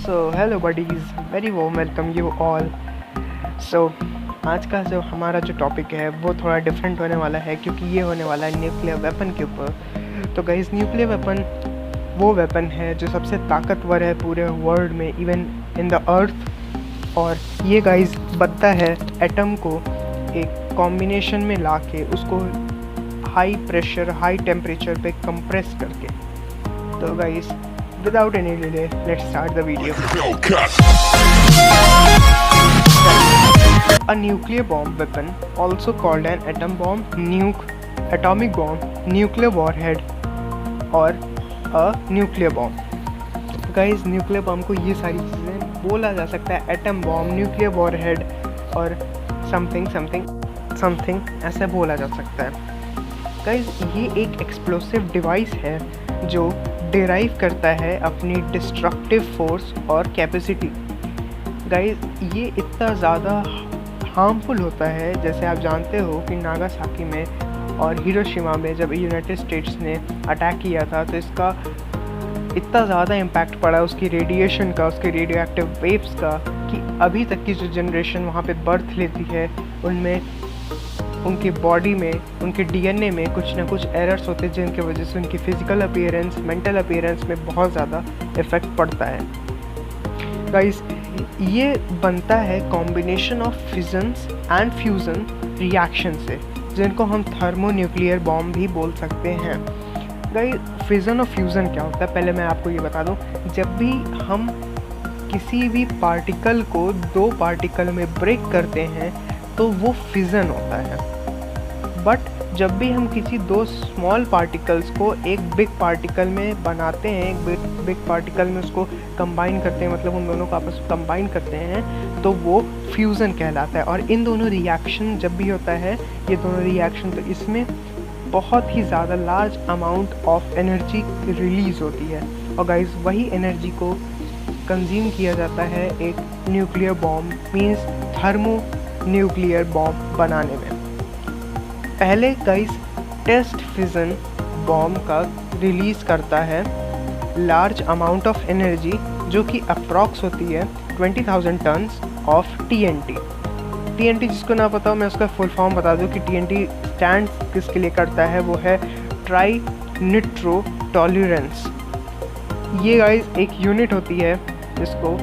So hello buddies, very warm welcome you all. So आज का जो हमारा जो टॉपिक है वो थोड़ा डिफरेंट होने वाला है क्योंकि ये होने वाला है न्यूक्लियर वेपन के ऊपर। तो गाइस न्यूक्लियर वेपन वो वेपन है जो सबसे ताकतवर है पूरे वर्ल्ड में, इवन इन द अर्थ। और ये गाइस बनता है एटम को एक कॉम्बिनेशन में ला के उसको हाई प्रेशर हाई टेम्परेचर पे कंप्रेस करके। तो guys without any delay, let's start the video. A nuclear bomb weapon, also called an atom bomb, nuke, atomic bomb, nuclear warhead or a nuclear bomb. Guys, nuclear bomb को ये सारी चीज़ें बोला जा सकता है एटम बॉम्ब, न्यूक्लियर वॉरहेड और something ऐसा बोला जा सकता है। गाइस, ये एक एक्सप्लोसिव डिवाइस है जो डिराइव करता है अपनी डिस्ट्रक्टिव फोर्स और कैपेसिटी। गाइस, ये इतना ज़्यादा हार्मफुल होता है, जैसे आप जानते हो कि नागासाकी में और हिरोशिमा में जब यूनाइटेड स्टेट्स ने अटैक किया था तो इसका इतना ज़्यादा इम्पैक्ट पड़ा उसकी रेडिएशन का, उसके रेडियो एक्टिव वेव्स का, कि अभी तक की जो जनरेशन वहाँ पे बर्थ लेती है उनमें उनकी बॉडी में, उनके डीएनए में कुछ ना कुछ एरर्स होते हैं जिनकी वजह से उनकी फ़िज़िकल अपीयरेंस, मेंटल अपीयरेंस में बहुत ज़्यादा इफ़ेक्ट पड़ता है। गाइस, ये बनता है combination of fissions and fusion reaction से, जिनको हम थर्मोन्यूक्लियर बॉम्ब भी बोल सकते हैं। गाइस, फिजन और फ्यूज़न क्या होता है पहले मैं आपको ये बता दूँ। जब भी हम किसी भी पार्टिकल को दो पार्टिकल में ब्रेक करते हैं तो वो फिजन होता है। बट जब भी हम किसी दो स्मॉल पार्टिकल्स को एक बिग पार्टिकल में बनाते हैं, एक बिग पार्टिकल में उसको कंबाइन करते हैं, मतलब उन दोनों को आपस में कंबाइन करते हैं, तो वो फ्यूज़न कहलाता है। और इन दोनों रिएक्शन जब भी होता है, ये दोनों रिएक्शन, तो इसमें बहुत ही ज़्यादा large amount of energy release होती है। और गाइस, वही एनर्जी को कंज्यूम किया जाता है एक nuclear bomb means thermo nuclear bomb बनाने में। पहले गाइस टेस्ट फिजन बॉम्ब का रिलीज़ करता है लार्ज अमाउंट ऑफ एनर्जी, जो कि अप्रॉक्स होती है 20,000 टन्स ऑफ टीएनटी। टीएनटी जिसको ना पता हो मैं उसका फुल फॉर्म बता दूं कि टीएनटी स्टैंड किसके लिए करता है, वो है ट्राई निट्रो टॉलरेंस। ये गाइस एक यूनिट होती है इसको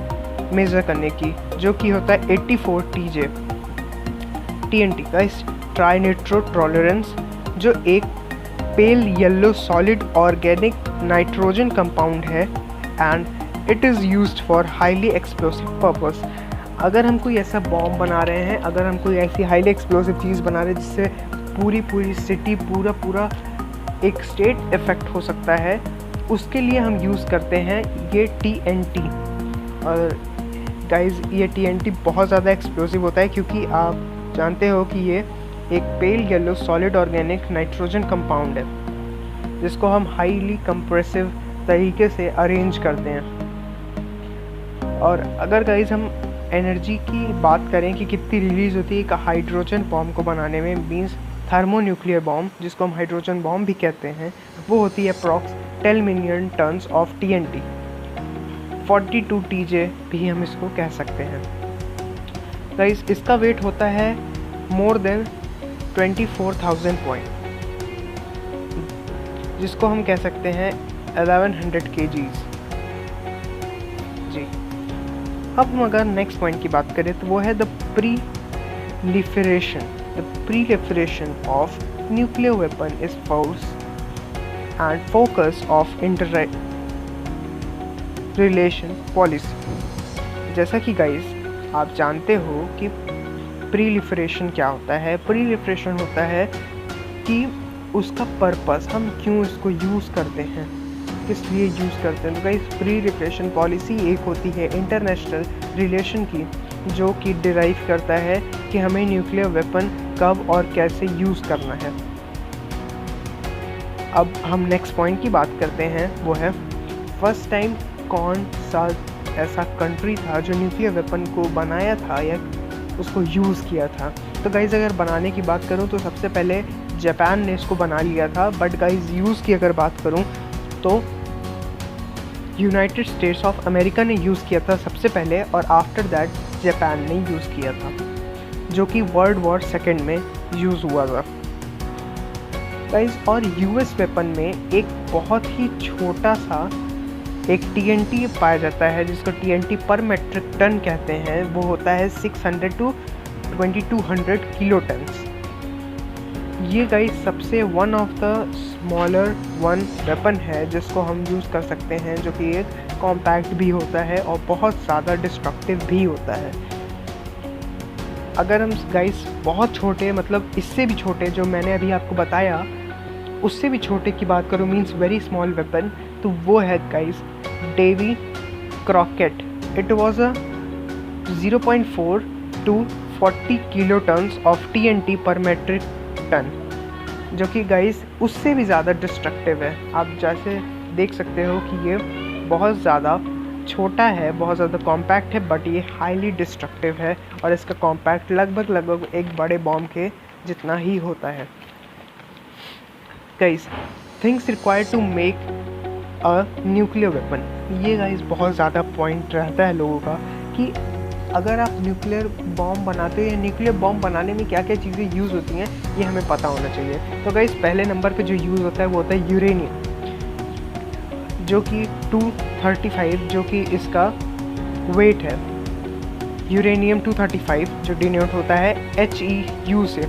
मेज़र करने की, जो कि होता है 84 TJ। TNT guys trinitrotoluene, जो एक pale yellow solid organic nitrogen compound है and it is used for highly explosive purpose. अगर हम कोई ऐसा बॉम्ब बना रहे हैं, अगर हम कोई ऐसी हाईली एक्सप्लोसिव चीज़ बना रहे हैं जिससे पूरी सिटी, पूरा एक स्टेट इफेक्ट हो सकता है, उसके लिए हम यूज़ करते हैं ये TNT। और गाइस, ये TNT बहुत ज़्यादा एक्सप्लोसिव होता है क्योंकि आप जानते हो कि ये एक pale yellow solid organic nitrogen compound है जिसको हम हाईली कंप्रेसिव तरीके से अरेंज करते हैं। और अगर गाइस हम एनर्जी की बात करें कि कितनी रिलीज़ होती है एक हाइड्रोजन बॉम्ब को बनाने में, मींस थर्मोन्यूक्लियर बॉम्ब जिसको हम हाइड्रोजन बॉम्ब भी कहते हैं, वो होती है approx 10 million tons of TNT। 42 TJ भी हम इसको कह सकते हैं। गाइस, इसका वेट होता है मोर देन 24,000 पॉइंट, जिसको हम कह सकते हैं 1100 kgs जी। अब हम अगर नेक्स्ट पॉइंट की बात करें तो वो है the proliferation of nuclear weapon is force and focus of inter relation policy. जैसा कि गाइस आप जानते हो कि प्रीलिफरेशन क्या होता है। प्रीलिफरेशन होता है कि उसका पर्पस, हम क्यों इसको यूज़ करते हैं, किस लिए यूज़ करते हैं। तो गाइस, प्रीलिफरेशन पॉलिसी एक होती है इंटरनेशनल रिलेशन की, जो कि डिराइव करता है कि हमें न्यूक्लियर वेपन कब और कैसे यूज़ करना है। अब हम नेक्स्ट पॉइंट की बात करते हैं, वो है फर्स्ट टाइम कौन सा ऐसा कंट्री था जो न्यूक्लियर वेपन को बनाया था या उसको यूज़ किया था। तो गाइज़, अगर बनाने की बात करूं तो सबसे पहले जापान ने इसको बना लिया था, बट गाइज़ यूज़ की अगर बात करूं तो यूनाइटेड स्टेट्स ऑफ अमेरिका ने यूज़ किया था सबसे पहले, और आफ्टर दैट जापान ने यूज़ किया था, जो कि वर्ल्ड वॉर सेकेंड में यूज़ हुआ था गाइस। और यूएस वेपन में एक बहुत ही छोटा सा एक टीएनटी पाया जाता है, जिसको टीएनटी पर मेट्रिक टन कहते हैं। वो होता है 600 to 2200 किलो टन्स। ये गाइस सबसे one of the smaller one weapon है जिसको हम यूज़ कर सकते हैं, जो कि एक कॉम्पैक्ट भी होता है और बहुत ज़्यादा डिस्ट्रक्टिव भी होता है। अगर हम गाइस बहुत छोटे, मतलब इससे भी छोटे जो मैंने अभी आपको बताया, उससे भी छोटे की बात करूँ, मीन्स वेरी स्मॉल वेपन, तो वो है guys Davy Crockett. It was a 0.4 to 40 kilotons of TNT पर मेट्रिक टन, जो कि गाइस उससे भी ज़्यादा डिस्ट्रक्टिव है। आप जैसे देख सकते हो कि ये बहुत ज़्यादा छोटा है, बहुत ज़्यादा कॉम्पैक्ट है, बट ये हाईली डिस्ट्रक्टिव है, और इसका कॉम्पैक्ट लगभग एक बड़े बॉम्ब के जितना ही होता है। Guys things required to make a nuclear weapon, ये गाइस बहुत ज़्यादा पॉइंट रहता है लोगों का कि अगर आप न्यूक्लियर बॉम्ब बनाते हो या न्यूक्लियर बॉम्ब बनाने में क्या क्या चीज़ें यूज़ होती हैं, ये हमें पता होना चाहिए। तो गाइस पहले नंबर पे जो यूज़ होता है वो होता है यूरेनियम, जो कि 235, जो कि इसका वेट है। यूरेनियम 235 जो डिनोट होता है HEU से।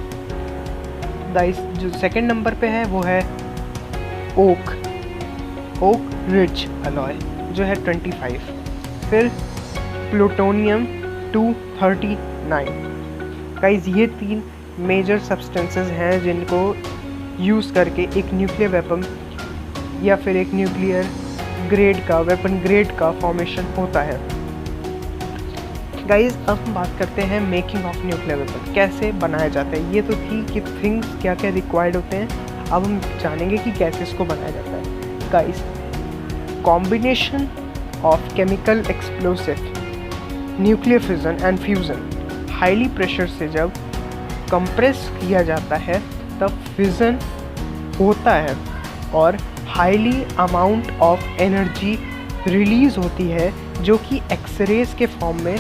गाइस जो सेकंड नंबर पे है वो है ओक रिच अलॉय, जो है 25। फिर प्लूटोनियम 239। गाइस ये 3 मेजर सब्सटेंसेस हैं जिनको यूज़ करके एक न्यूक्लियर वेपन या फिर एक न्यूक्लियर ग्रेड का वेपन ग्रेड का फॉर्मेशन होता है। गाइस अब हम बात करते हैं मेकिंग ऑफ न्यूक्लियर वेपन, कैसे बनाया जाता है। ये तो थी कि थिंग्स क्या क्या रिक्वायर्ड होते हैं, अब हम जानेंगे कि कैसे इसको बनाया जाता है। Guys combination of chemical explosive, nuclear fission and fusion, highly pressure से जब कंप्रेस किया जाता है तब फिजन होता है और highly amount of energy release होती है, जो कि एक्सरेज के फॉर्म में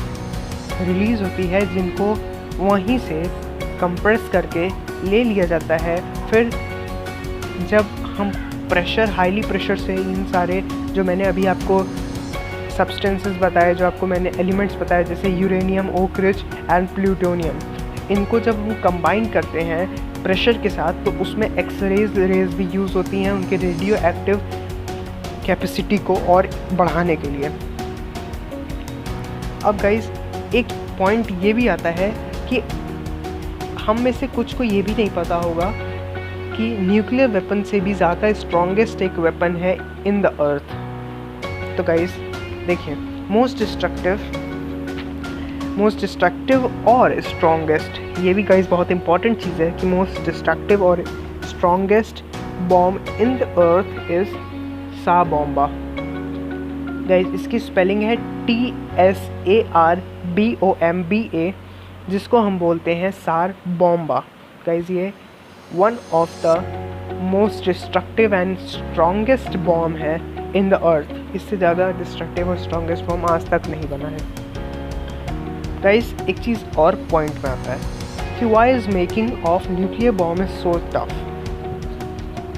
रिलीज़ होती है, जिनको वहीं से कंप्रेस करके ले लिया जाता है। फिर जब हम प्रेशर, हाईली प्रेशर से इन सारे जो मैंने अभी आपको सब्सटेंसेस बताए, जो आपको मैंने एलिमेंट्स बताए, जैसे यूरेनियम, ओक रिच एंड प्लूटोनियम, इनको जब हम कंबाइन करते हैं प्रेशर के साथ, तो उसमें एक्सरेज रेज भी यूज़ होती हैं उनके रेडियो एक्टिव कैपेसिटी को और बढ़ाने के लिए। अब गाइस एक पॉइंट ये भी आता है कि हम में से कुछ को ये भी नहीं पता होगा कि न्यूक्लियर वेपन से भी ज़्यादा स्ट्रॉन्गेस्ट एक वेपन है इन द अर्थ। तो गाइस देखिए, मोस्ट डिस्ट्रक्टिव और स्ट्रॉन्गेस्ट, ये भी गाइस बहुत इंपॉर्टेंट चीज़ है कि मोस्ट डिस्ट्रक्टिव और strongest bomb in the earth is सा बॉम्बा। गाइस इसकी स्पेलिंग है TSARBOMBA, जिसको हम बोलते हैं सार बॉम्बा। गाइस ये one of the most destructive and strongest bomb है इन द अर्थ। इससे ज़्यादा डिस्ट्रक्टिव और स्ट्रॉन्गेस्ट बॉम्ब आज तक नहीं बना है। गाइस एक चीज़ और पॉइंट में आता है कि why is making of nuclear bomb is so tough.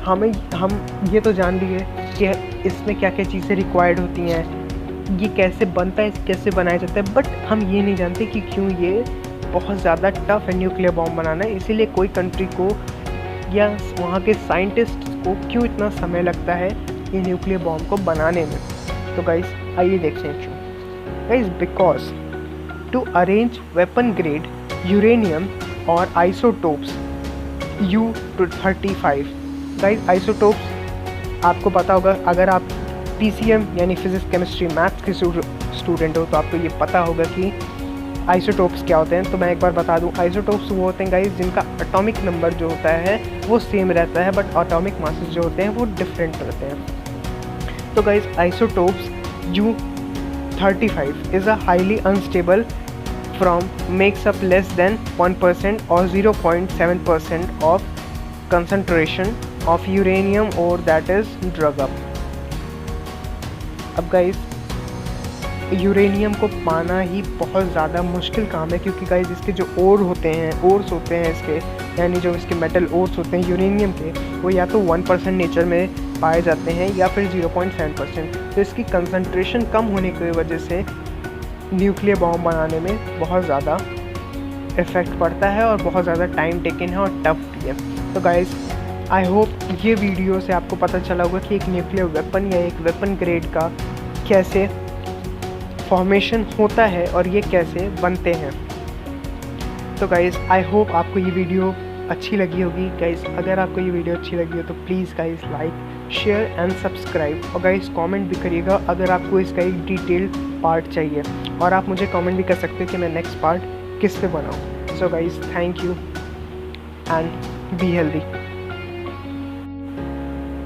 हम ये तो जान लिए कि इसमें क्या क्या चीज़ें रिक्वायर्ड होती हैं, ये कैसे बनता है, कैसे बनाया जाता है, बट हम ये नहीं जानते कि क्यों ये बहुत ज़्यादा टफ है न्यूक्लियर बॉम्ब बनाना। इसीलिए कोई कंट्री को या वहाँ के साइंटिस्ट को क्यों इतना समय लगता है ये न्यूक्लियर बॉम्ब को बनाने में। तो गाइस आइए देखते हैं क्यों। Guys because to arrange weapon grade uranium और आइसोटोप्स U-235। गाइस आइसोटोप्स आपको पता होगा, अगर आप PCM यानी फिजिक्स केमिस्ट्री मैथ्स के स्टूडेंट हो तो आपको ये पता होगा कि आइसोटोप्स क्या होते हैं। तो मैं एक बार बता दूं, आइसोटोप्स वो होते हैं गाइस जिनका एटॉमिक नंबर जो होता है वो सेम रहता है, बट एटॉमिक मासेस जो होते हैं वो डिफरेंट रहते हैं। तो guys isotopes U-35 is a highly unstable from makes up less than 1% और 0.7% of concentration of uranium ore that is drug up. अब गाइस यूरेनियम को पाना ही बहुत ज़्यादा मुश्किल काम है, क्योंकि गाइस इसके जो ओर्स होते हैं इसके, यानी जो इसके मेटल ओर्स होते हैं यूरेनियम के, वो या तो 1% नेचर में पाए जाते हैं या फिर 0.7%। तो इसकी कंसंट्रेशन कम होने की वजह से न्यूक्लियर बॉम्ब बनाने में बहुत ज़्यादा इफ़ेक्ट पड़ता है और बहुत ज़्यादा टाइम टेकन है और टफ भी है। तो गाइस आई होप ये वीडियो से आपको पता चला होगा कि एक न्यूक्लियर वेपन या एक वेपन ग्रेड का कैसे फॉर्मेशन होता है और ये कैसे बनते हैं। तो गाइज़ आई होप आपको ये वीडियो अच्छी लगी होगी। गाइज़ अगर आपको ये वीडियो अच्छी लगी हो तो please guys like, share and subscribe, और गाइज़ कमेंट भी करिएगा अगर आपको इसका एक डिटेल्ड पार्ट चाहिए, और आप मुझे कमेंट भी कर सकते हो कि मैं नेक्स्ट पार्ट किस पे बनाऊँ। So guys thank you and be healthy.